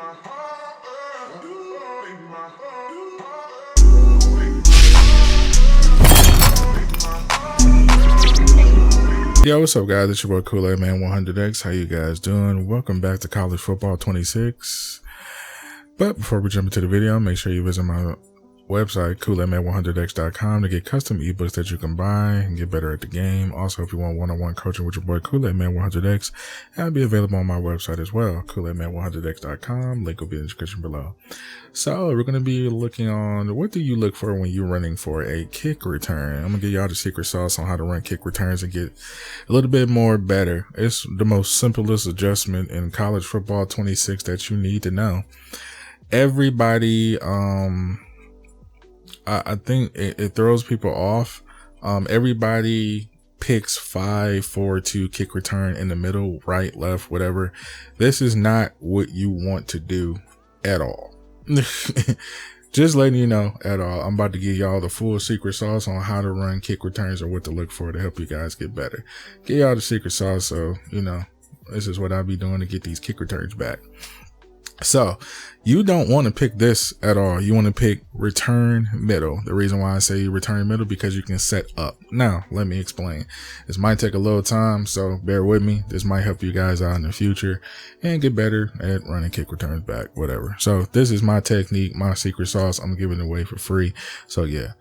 Yo, what's up, guys? It's your boy Kool-Aid Man 100X. How you guys doing? Welcome back to College Football 26. But before we jump into the video, make sure you visit my website, KoolAidMan100X.com, to get custom ebooks that you can buy and get better at the game. Also, if you want one-on-one coaching with your boy Kool-Aid Man 100X, that'll be available on my website as well, KoolAidMan100X.com. Link will be in the description below. So we're going to be looking on what do you look for when you're running for a kick return. I'm going to give y'all the secret sauce on how to run kick returns and get a little bit more better. It's the most simplest adjustment in college football 26 that you need to know. Everybody, I think it throws people off. Everybody picks 5-4-2 kick return in the middle, right, left, whatever. This is not what you want to do at all. Just letting you know at all. I'm about to give y'all the full secret sauce on how to run kick returns or what to look for to help you guys get better. Give y'all the secret sauce, so you know this is what I'll be doing to get these kick returns back. So you don't want to pick this at all. You want to pick return middle. The reason why I say return middle, because you can set up. Now, let me explain. This might take a little time, so bear with me. This might help you guys out in the future and get better at running kick returns back, whatever. So this is my technique, my secret sauce. I'm giving it away for free. So yeah.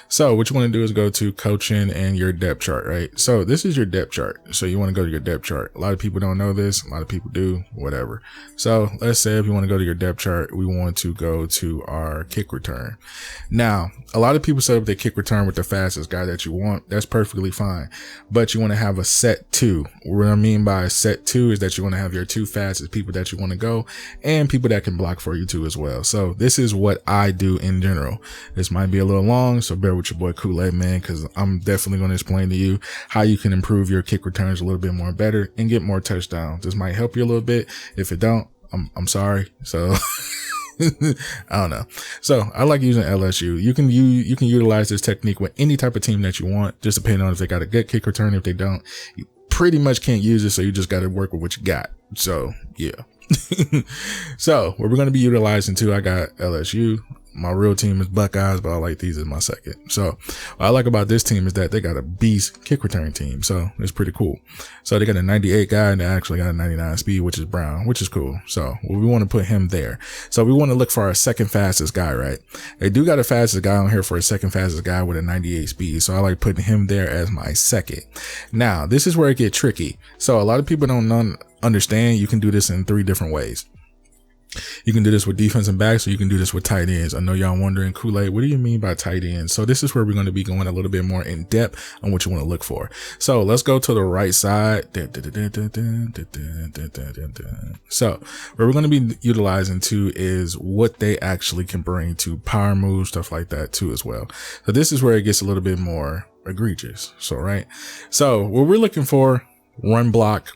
So what you want to do is go to coaching and your depth chart, right? So this is your depth chart. So you want to go to your depth chart. A lot of people don't know this. A lot of people do, whatever. So let's say if you want to go to your depth chart, we want to go to our kick return. Now, a lot of people set up their kick return with the fastest guy that you want. That's perfectly fine. But you want to have a set two. What I mean by a set two is that you want to have your two fastest people that you want to go and people that can block for you too as well. So this is what I do in general. This might be a little long, so bear with your boy Kool-Aid Man, because I'm definitely going to explain to you how you can improve your kick returns a little bit more better and get more touchdowns. This might help you a little bit. If it don't, I'm sorry. So I don't know. So I like using LSU. You can utilize this technique with any type of team that you want, just depending on if they got a good kick return. If they don't, you pretty much can't use it. So you just got to work with what you got. So yeah. So what we're going to be utilizing too, I got LSU. My real team is Buckeyes, but I like these as my second. So what I like about this team is that they got a beast kick return team. So it's pretty cool. So they got a 98 guy and they actually got a 99 speed, which is Brown, which is cool. So we want to put him there. So we want to look for our second fastest guy, right? They do got a fastest guy on here for a second fastest guy with a 98 speed. So I like putting him there as my second. Now, this is where it gets tricky. So a lot of people don't understand you can do this in 3 different ways. You can do this with defensive backs, or you can do this with tight ends. I know y'all wondering, Kool-Aid, what do you mean by tight ends? So this is where we're going to be going a little bit more in depth on what you want to look for. So let's go to the right side. So where we're going to be utilizing too is what they actually can bring to power moves, stuff like that too as well. So this is where it gets a little bit more egregious. So, right. So what we're looking for, run block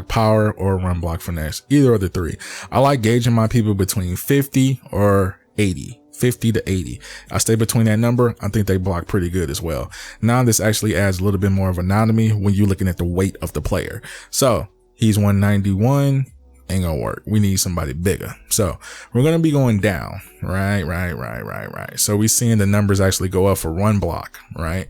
power, or run block finesse, either of the 3. I like gauging my people between 50 or 80, 50 to 80. I stay between that number. I think they block pretty good as well. Now this actually adds a little bit more of anatomy when you're looking at the weight of the player. So he's 191. Ain't gonna work. We need somebody bigger. So we're gonna be going down. Right. So we're seeing the numbers actually go up for run block, right?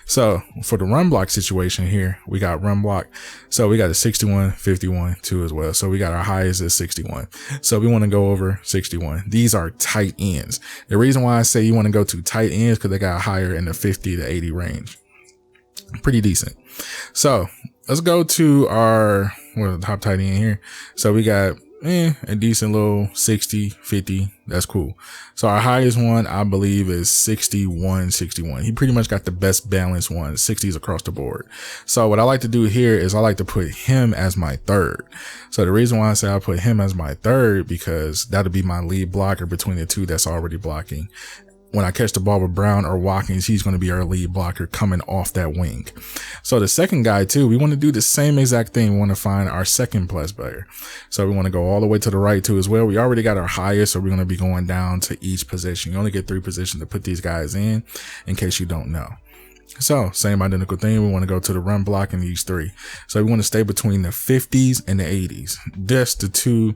So for the run block situation here, we got run block. So we got a 61, 51 too as well. So we got our highest at 61. So we want to go over 61. These are tight ends. The reason why I say you want to go to tight ends, because they got higher in the 50 to 80 range. Pretty decent. So let's go to our top tight end here. So we got a decent little 60, 50. That's cool. So our highest one, I believe, is 61. He pretty much got the best balanced one, 60s across the board. So what I like to do here is I like to put him as my third. So the reason why I say I put him as my third, because that'll be my lead blocker between the 2 that's already blocking. When I catch the ball with Brown or Watkins, he's going to be our lead blocker coming off that wing. So the second guy too, we want to do the same exact thing. We want to find our second plus player. So we want to go all the way to the right too as well. We already got our highest, so we're going to be going down to each position. You only get 3 positions to put these guys in case you don't know. So same identical thing. We want to go to the run block in these three. So we want to stay between the 50s and the 80s. That's the two.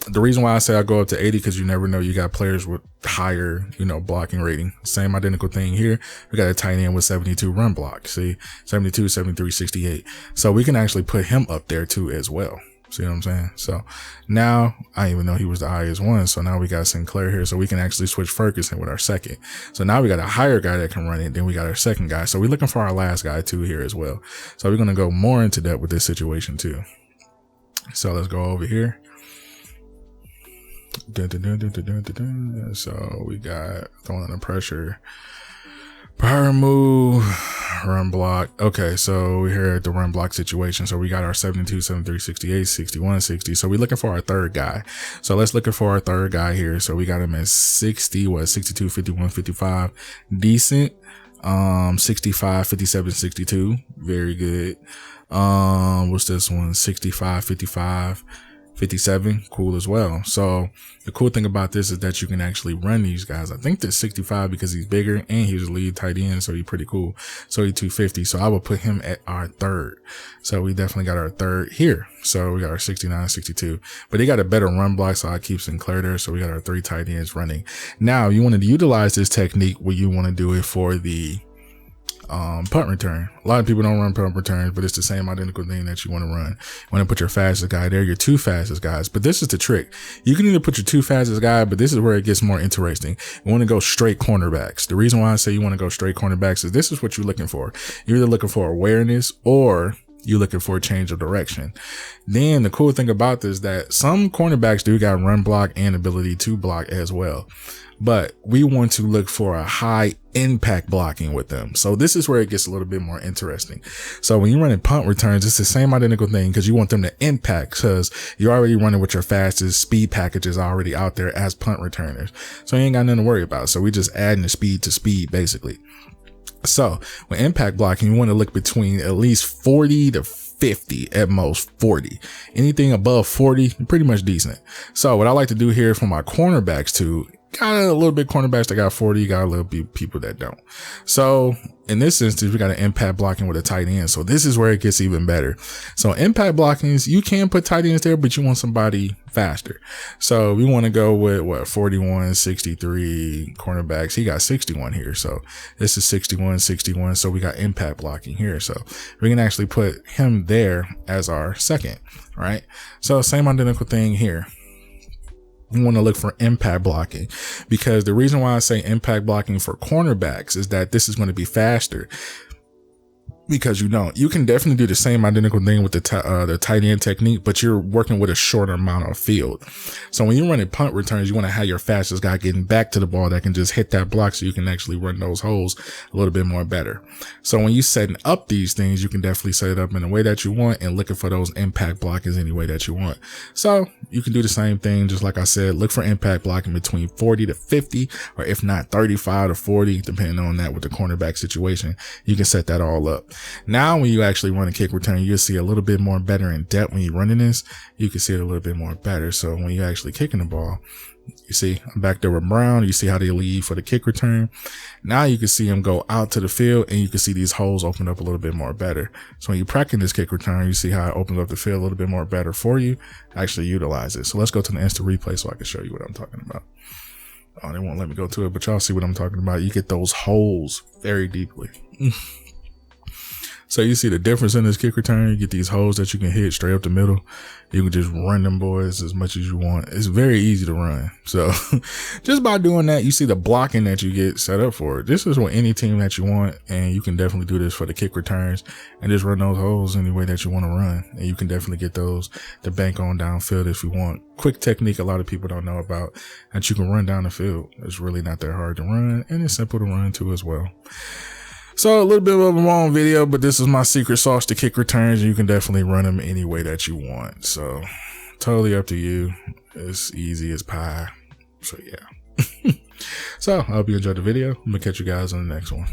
The reason why I say I go up to 80, because you never know. You got players with higher, blocking rating. Same identical thing here. We got a tight end with 72 run block. See, 72, 73, 68. So we can actually put him up there too as well. See what I'm saying? So now I didn't even know he was the highest one. So now we got Sinclair here. So we can actually switch Ferguson with our second. So now we got a higher guy that can run it. Then we got our second guy. So we're looking for our last guy too here as well. So we're going to go more into depth with this situation too. So let's go over here. So we got throwing under pressure, power move, run block. Okay, so we're here at the run block situation. So we got our 72, 73, 68, 61, 60. So we're looking for our third guy. So let's look for our third guy here. So we got him at 60, 62, 51, 55. Decent. 65, 57, 62. Very good. What's this one? 65, 55. 57, cool as well. So the cool thing about this is that you can actually run these guys. I think there's 65 because he's bigger and he's a lead tight end, so he's pretty cool. So he's 250. So I will put him at our third. So we definitely got our third here. So we got our 69, 62, but he got a better run block, so I keep Sinclair there. So we got our three tight ends running. Now you want to utilize this technique where you want to do it for the punt return. A lot of people don't run punt returns, but it's the same identical thing that you want to run. You want to put your fastest guy there, your two fastest guys. But this is the trick. You can either put your two fastest guy, but this is where it gets more interesting. You want to go straight cornerbacks. The reason why I say you want to go straight cornerbacks is this is what you're looking for. You're either looking for awareness or you're looking for a change of direction. Then the cool thing about this is that some cornerbacks do got run block and ability to block as well. But we want to look for a high impact blocking with them. So this is where it gets a little bit more interesting. So when you're running punt returns, it's the same identical thing because you want them to impact because you're already running with your fastest speed packages already out there as punt returners. So you ain't got nothing to worry about. So we just adding the speed to speed basically. So when impact blocking, you want to look between at least 40 to 50, at most 40. Anything above 40, pretty much decent. So what I like to do here for my cornerbacks too, got a little bit cornerbacks that got 40, got a little bit people that don't. So in this instance, we got an impact blocking with a tight end. So this is where it gets even better. So impact blockings, you can put tight ends there, but you want somebody faster. So we want to go with what, 41, 63 cornerbacks. He got 61 here. So this is 61, 61. So we got impact blocking here. So we can actually put him there as our second, right? So same identical thing here. You want to look for impact blocking because the reason why I say impact blocking for cornerbacks is that this is going to be faster. Because you can definitely do the same identical thing with the tight end technique, but you're working with a shorter amount of field. So when you're running punt returns, you want to have your fastest guy getting back to the ball that can just hit that block so you can actually run those holes a little bit more better. So when you're setting up these things, you can definitely set it up in the way that you want and looking for those impact blockers any way that you want. So you can do the same thing. Just like I said, look for impact blocking between 40 to 50, or if not 35 to 40, depending on that with the cornerback situation. You can set that all up. Now, when you actually run a kick return, you'll see a little bit more better in depth. When you're running this, you can see it a little bit more better. So when you're actually kicking the ball, you see I'm back there with Brown. You see how they lead for the kick return. Now you can see him go out to the field and you can see these holes open up a little bit more better. So when you're practicing this kick return, you see how it opens up the field a little bit more better for you. Actually utilize it. So let's go to the instant replay so I can show you what I'm talking about. Oh, they won't let me go to it, but y'all see what I'm talking about. You get those holes very deeply. So you see the difference in this kick return. You get these holes that you can hit straight up the middle. You can just run them boys as much as you want. It's very easy to run. So just by doing that, you see the blocking that you get set up for it. This is what any team that you want. And you can definitely do this for the kick returns and just run those holes any way that you want to run. And you can definitely get those to bank on downfield if you want. Quick technique a lot of people don't know about, that you can run down the field. It's really not that hard to run, and it's simple to run too as well. So a little bit of a long video, but this is my secret sauce to kick returns. You can definitely run them any way that you want. So totally up to you. It's easy as pie. So yeah. So I hope you enjoyed the video. I'm gonna catch you guys on the next one.